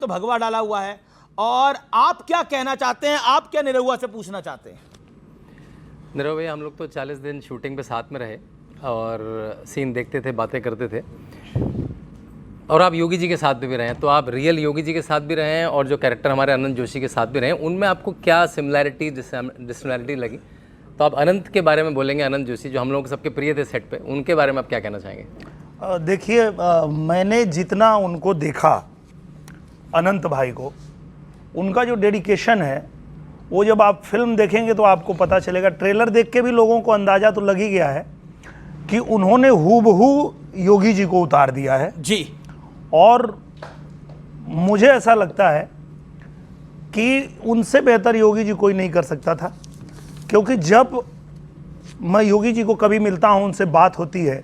तो भगवा डाला हुआ है। और आप क्या कहना चाहते हैं, आप क्या निरहुआ से पूछना चाहते हैं? निरहुआ भैया, हम लोग तो 40 दिन शूटिंग पे साथ में रहे और सीन देखते थे, बातें करते थे। और आप योगी जी के साथ भी रहे हैं, तो आप रियल योगी जी के साथ भी रहे हैं और जो कैरेक्टर हमारे अनंत जोशी के साथ भी रहे हैं, उनमें आपको क्या सिमिलैरिटी डिसमिलैरिटी लगी? तो आप अनंत के बारे में बोलेंगे, अनंत जोशी जो हम लोग सबके प्रिय थे सेट पे, उनके बारे में आप क्या कहना चाहेंगे? देखिए, मैंने जितना उनको देखा, अनंत भाई को, उनका जो डेडिकेशन है वो जब आप फिल्म देखेंगे तो आपको पता चलेगा। ट्रेलर देख के भी लोगों को अंदाज़ा तो लग ही गया है कि उन्होंने हूबहू योगी जी को उतार दिया है जी। और मुझे ऐसा लगता है कि उनसे बेहतर योगी जी कोई नहीं कर सकता था, क्योंकि जब मैं योगी जी को कभी मिलता हूं, उनसे बात होती है,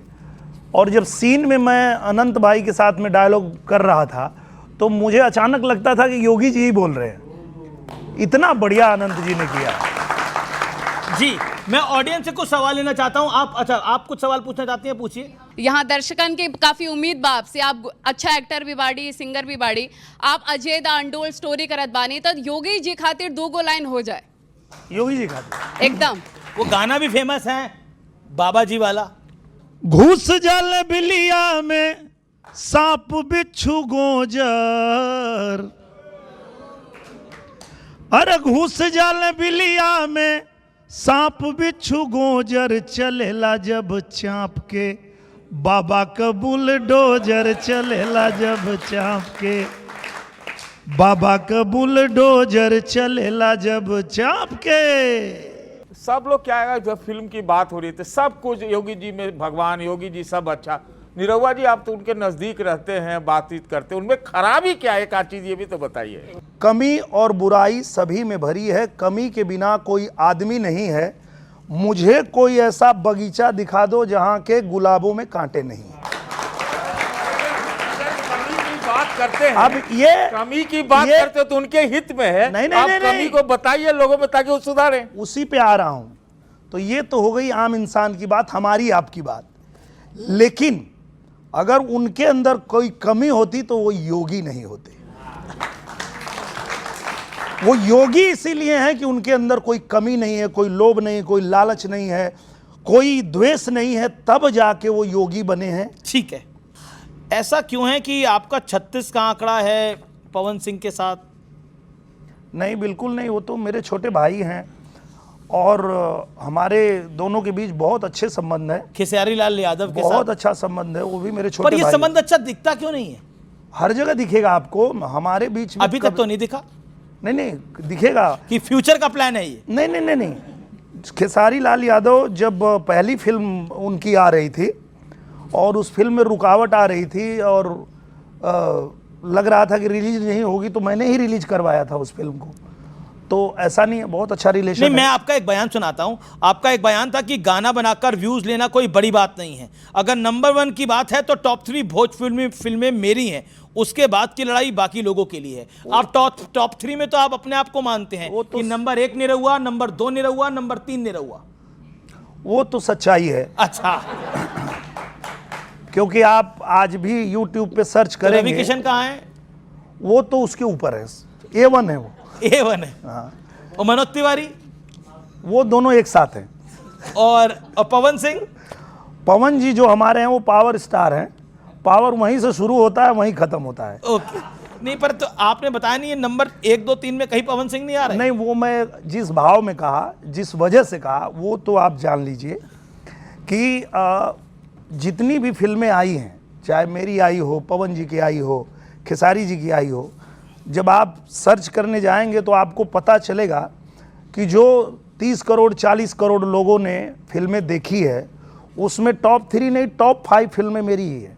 और जब सीन में मैं अनंत भाई के साथ में डायलॉग कर रहा था तो मुझे अचानक लगता था कि योगी जी ही बोल रहे हैं। इतना बढ़िया अनंत जी ने किया। जी, मैं ऑडियंस से कुछ सवाल लेना चाहता हूं। आप कुछ सवाल पूछना चाहती हैं, पूछिए। यहाँ दर्शकन की काफी उम्मीद बा आपसे, आप अच्छा एक्टर भी बाड़ी, सिंगर भी बाड़ी, आप अजय दा अनटोल्ड स्टोरी करत बानी, तो योगी जी खातिर 2 लाइन हो जाए। योगी जी खातिर एकदम वो गाना भी फेमस है, बाबा जी वाला। घुस जल बिलिया में सांप बिच्छू गोजर, अरे घुस जल बिलिया में सांप बिच्छू गोजर, चलेला जब चाँप के बाबा का बुलडोजर, चलेला जब चाँप के बाबा का बुलडोजर, चलेला जब चाँप के। सब लोग क्या है, जब फिल्म की बात हो रही थी सब कुछ योगी जी में, भगवान योगी जी सब अच्छा। निरहुआ जी, आप तो उनके नजदीक रहते हैं, बातचीत करते हैं, उनमें खराबी क्या है, एक आध चीज ये भी तो बताइए। कमी और बुराई सभी में भरी है, कमी के बिना कोई आदमी नहीं है। मुझे कोई ऐसा बगीचा दिखा दो जहां के गुलाबों में कांटे नहीं है। कमी की बात करते हैं, अब ये कमी की बात करते हो तो उनके हित में है। नहीं, आप नहीं, कमी को बताइए लोगों में ताकि वो सुधारें। उसी पे आ रहा हूं। तो ये तो हो गई आम इंसान की बात, हमारी आपकी बात। लेकिन अगर उनके अंदर कोई कमी होती तो वो योगी नहीं होते। वो योगी इसीलिए हैं कि उनके अंदर कोई कमी नहीं है, कोई लोभ नहीं है, कोई लालच नहीं है, कोई द्वेष नहीं है, तब जाके वो योगी बने हैं। ठीक है, ऐसा क्यों है कि आपका 36 का आंकड़ा है पवन सिंह के साथ? नहीं, बिल्कुल नहीं, वो तो मेरे छोटे भाई हैं और हमारे दोनों के बीच बहुत अच्छे संबंध है। खेसारी लाल यादव के साथ बहुत अच्छा संबंध है, वो भी मेरे छोटे भाई। पर ये संबंध अच्छा दिखता क्यों नहीं है? हर जगह दिखेगा आपको, हमारे बीच में अभी तक तो नहीं दिखा। नहीं, दिखेगा कि फ्यूचर का प्लान है ये? नहीं। खेसारी लाल यादव जब पहली फिल्म उनकी आ रही थी और उस फिल्म में रुकावट आ रही थी और लग रहा था कि रिलीज नहीं होगी, तो मैंने ही रिलीज करवाया था उस फिल्म को। तो ऐसा नहीं है, बहुत अच्छा रिलेशन है। मैं आपका एक बयान सुनाता हूं। आपका एक बयान था कि गाना बनाकर व्यूज लेना कोई बड़ी बात नहीं है, अगर नंबर 1 की बात है तो टॉप 3 भोजपुरी फिल्में मेरी हैं, उसके बाद की लड़ाई बाकी लोगों के लिए है। आप टॉप 3 में तो आप अपने आप को मानते हैं कि number 1 Nirahua, number 2 Nirahua, number 3 Nirahua. वो तो सच्चाई है। अच्छा, क्योंकि आप आज भी YouTube पे सर्च करेंगे, रवि किशन कहाँ है? वो तो उसके ऊपर है, A1 है वो। A1 है। हाँ। और मनोज तिवारी? वो दोनों एक साथ हैं। और पवन सिंह? पवन जी जो हमारे हैं वो पावर स्टार हैं। पावर वहीं से शुरू होता है, वहीं खत्म होता है। ओके, नहीं पर तो आपने बताया नहीं, ये नंबर 1, 2, 3 में कहीं पवन सिंह नहीं आ रहे? नहीं, वो मैं जिस भाव में कहा, जिस वजह से कहा, वो तो आप जान लीजिए कि जितनी भी फिल्में आई हैं, चाहे मेरी आई हो, पवन जी की आई हो, खेसारी जी की आई हो, जब आप सर्च करने जाएंगे तो आपको पता चलेगा कि जो 30 करोड़ 40 करोड़ लोगों ने फिल्में देखी है, उसमें टॉप 3 नहीं, टॉप 5 फिल्में मेरी ही है।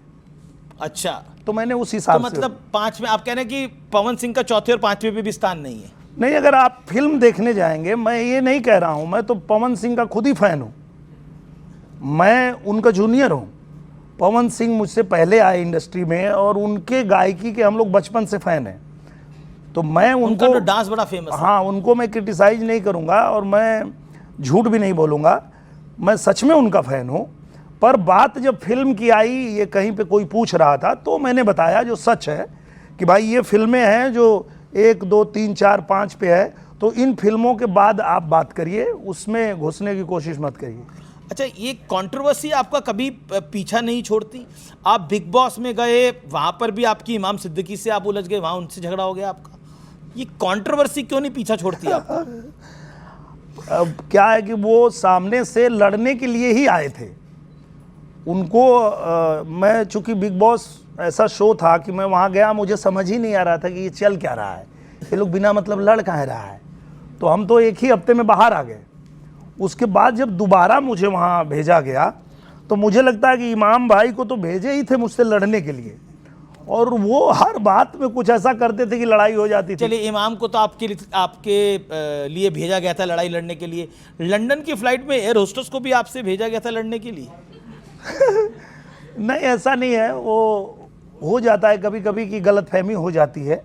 अच्छा, तो मैंने उस हिसाब तो से, मतलब 5 में आप कह रहे हैं कि पवन सिंह का चौथे और 5वें पे भी स्थान नहीं है? नहीं, अगर आप फिल्म देखने जाएंगे, मैं ये नहीं कह रहा हूं, मैं तो पवन सिंह का खुद ही फैन हूं, मैं उनका जूनियर हूं। पवन सिंह मुझसे पहले आए इंडस्ट्री में और उनके गायकी के हम लोग बचपन से फैन हैं। तो मैं उनको तो डांस बड़ा फेमस है। हाँ, उनको मैं क्रिटिसाइज नहीं करूंगा और मैं झूठ भी नहीं बोलूंगा, मैं सच में उनका फैन हूं। पर बात जब फिल्म की आई, ये कहीं पे कोई पूछ रहा था, तो मैंने बताया जो सच है कि भाई ये फिल्में हैं जो 1, 2, 3, 4, 5 पे है, तो इन फिल्मों के बाद आप बात करिए, उसमें घुसने की कोशिश मत करिए। अच्छा, ये कंट्रोवर्सी आपका कभी पीछा नहीं छोड़ती? आप बिग बॉस में गए, वहां पर भी आपकी इमाम सिद्दीकी से आप उलझ गए, वहां उनसे झगड़ा हो गया आपका। ये कंट्रोवर्सी क्यों नहीं पीछा छोड़ती आपका? अब क्या है कि वो सामने से लड़ने के लिए ही आए थे। उनको मैं चूंकि बिग बॉस ऐसा शो था कि मैं वहाँ गया, मुझे समझ ही नहीं आ रहा था कि ये चल क्या रहा है, ये लोग बिना मतलब लड़ कहाँ रहा है। तो हम तो एक ही हफ्ते में बाहर आ गए। उसके बाद जब दोबारा मुझे वहाँ भेजा गया तो मुझे लगता है कि इमाम भाई को तो भेजे ही थे मुझसे लड़ने के लिए, और वो हर बात में कुछ ऐसा करते थे कि लड़ाई हो जाती थी। चलिए, इमाम को तो आपके लिए भेजा गया था लड़ाई लड़ने के लिए। लंदन की फ्लाइट में एयर होस्टेस को भी आपसे भेजा गया था लड़ने के लिए? नहीं, ऐसा नहीं है, वो हो जाता है कभी कभी की गलतफहमी हो जाती है,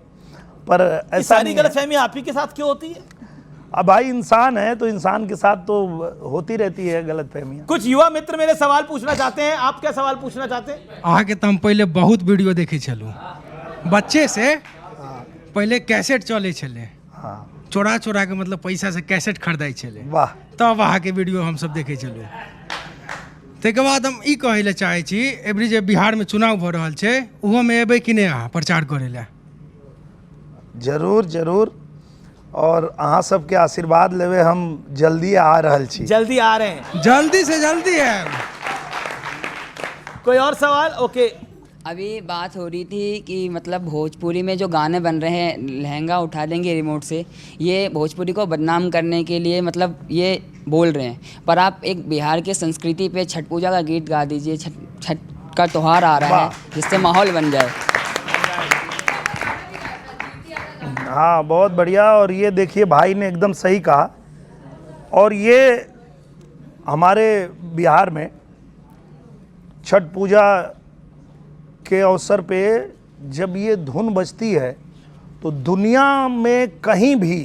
पर ये ऐसा सारी नहीं है। गलतफहमी आप ही के साथ क्यों होती है? अब भाई इंसान है तो इंसान के साथ तो होती रहती है गलतफहमियां। कुछ युवा मित्र मेरे सवाल पूछना चाहते हैं। आप क्या सवाल पूछना चाहते हैं? अहाँके तो हम पहले बहुत वीडियो देखे छलू बच्चे से। पहले कैसेट चले छले, हाँ, चोरा चोरा के मतलब पैसा से कैसेट खरीदाई छले, वाह। तब अहाँके वीडियो हम सब देखे छलू। ताहिके बाद हम ई कहै लए चाहै छी, एवरी जे बिहार में चुनाव भऽ रहल छै, ओहो में एबै कि नहीं अहाँ प्रचार करे लए? जरूर जरूर, और अहाँ सबके आशीर्वाद लेवे हम जल्दी आ रहल छी। जल्दी आ रहे हैं। जल्दी से जल्दी है। कोई और सवाल? ओके। अभी बात हो रही थी कि मतलब भोजपुरी में जो गाने बन रहे हैं, लहंगा उठा देंगे रिमोट से, ये भोजपुरी को बदनाम करने के लिए मतलब ये बोल रहे हैं। पर आप एक बिहार के संस्कृति पे छठ पूजा का गीत गा दीजिए, छठ का त्यौहार आ रहा है, जिससे माहौल बन जाए। हाँ, बहुत बढ़िया। और ये देखिए, भाई ने एकदम सही कहा। और ये हमारे बिहार में छठ पूजा के अवसर पे जब ये धुन बजती है तो दुनिया में कहीं भी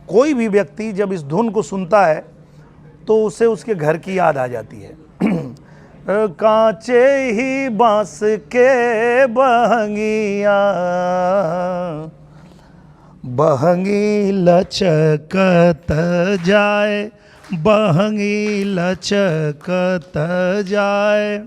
कोई भी व्यक्ति जब इस धुन को सुनता है तो उसे उसके घर की याद आ जाती है। कांचे ही बांस के बहंगिया, बहंगी लचकत जाए, बहंगी लचकत जाए।